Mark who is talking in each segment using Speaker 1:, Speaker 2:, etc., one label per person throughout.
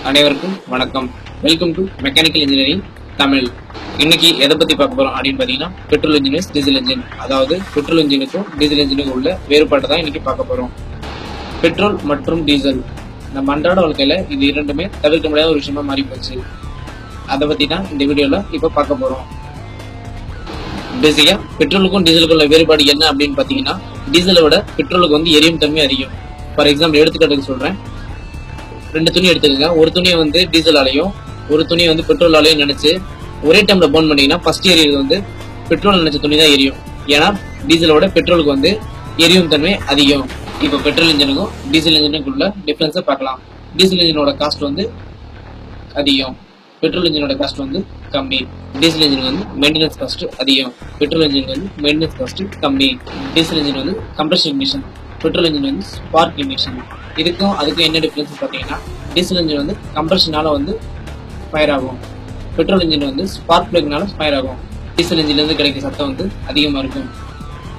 Speaker 1: அனைவருக்கும் வணக்கம். Welcome to mechanical engineering Tamil. இன்னைக்கு எதை பத்தி பார்க்க போறோம் அப்படின்னு பாத்தீங்கன்னா, பெட்ரோல் இன்ஜின் டீசல் இன்ஜின், அதாவது பெட்ரோல் இன்ஜினுக்கும் டீசல் இன்ஜினுக்கும் உள்ள வேறுபாட்டை தான் இன்னைக்கு பார்க்க போறோம். பெட்ரோல் மற்றும் டீசல் நம்ம அன்றாட வாழ்க்கையில இது இரண்டுமே தவிர்க்க முடியாத ஒரு விஷயமா மாறி போச்சு. அதை பத்தி தான் இந்த வீடியோல இப்ப பார்க்க போறோம். பேசிக்கா பெட்ரோலுக்கும் டீசலுக்கும் உள்ள வேறுபாடு என்ன அப்படின்னு பாத்தீங்கன்னா, டீசலை விட பெட்ரோலுக்கு வந்து எரியும் தன்மை அதிகம். ஃபார் எக்ஸாம்பிள் எடுத்துக்காட்டுக்கு சொல்றேன். 2 துணி எடுத்துக்கோங்க. ஒரு துணியை வந்து டீசலாலையும் ஒரு துணியை வந்து பெட்ரோலாலையும் நினைச்சு ஒரே டைம்ல பர்ன் பண்ணீங்கன்னா ஃபர்ஸ்ட் எரியது வந்து பெட்ரோல் நினைச்ச துணி தான் எரியும். ஏன்னா டீசலோட பெட்ரோலுக்கு வந்து எரியும் தன்மை அதிகம். இப்போ பெட்ரோல் இன்ஜினுக்கும் டீசல் இன்ஜினுக்குள்ள டிஃபரன்ஸை பார்க்கலாம். டீசல் இன்ஜினோட காஸ்ட் வந்து அதிகம், பெட்ரோல் இன்ஜினோட காஸ்ட் வந்து கம்மி. டீசல் இன்ஜின் வந்து மெயின்டெனன்ஸ் காஸ்ட் அதிகம், பெட்ரோல் இன்ஜின் வந்து மெயின்டெனன்ஸ் காஸ்ட் கம்மி. டீசல் இன்ஜின் வந்து கம்ப்ரஷன் இமிஷன், பெட்ரோல் இன்ஜின் வந்து ஸ்பார்க் இமிஷன். இதுக்கும் அதுக்கும் என்ன டிஃபரன்ஸ் பார்த்தீங்கன்னா, டீசல் இன்ஜின் வந்து கம்ப்ரஷனால வந்து ஃபயர் ஆகும், பெட்ரோல் இன்ஜின் வந்து ஸ்பார்க் பிளக்னால ஃபயர் ஆகும். டீசல் இன்ஜின்லேருந்து கிடைக்கிற சத்தம் வந்து அதிகமாக இருக்கும்,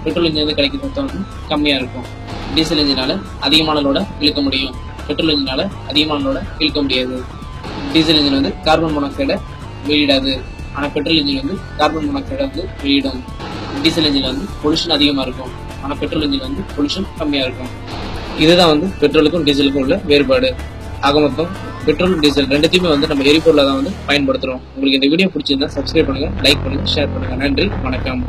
Speaker 1: பெட்ரோல் இன்ஜின்லேருந்து கிடைக்கிற சத்தம் வந்து கம்மியாக இருக்கும். டீசல் இன்ஜினால அதிகமான லோட இழுக்க முடியும், பெட்ரோல் இன்ஜினால அதிகமான லோட இழுக்க முடியாது. டீசல் இன்ஜின் வந்து கார்பன் மோனாக்சைடை வெளியிடாது, ஆனால் பெட்ரோல் இன்ஜின் வந்து கார்பன் மோனாக்சைடை வந்து வெளியிடும். டீசல் இன்ஜின் வந்து பொல்யூஷன் அதிகமாக இருக்கும், ஆனால் பெட்ரோல் இன்ஜின் வந்து பொல்யூஷன் கம்மியாக இருக்கும். இதுதான் வந்து பெட்ரோலுக்கும் டீசலுக்கும் உள்ள வேறுபாடு. ஆக மொத்தம் பெட்ரோல் டீசல் ரெண்டுத்தையுமே வந்து நம்ம எரிபொருளை தான் வந்து பயன்படுத்துகிறோம். உங்களுக்கு இந்த வீடியோ பிடிச்சிருந்தா சப்ஸ்கிரைப் பண்ணுங்க, லைக் பண்ணுங்க, ஷேர் பண்ணுங்க. நன்றி, வணக்கம்.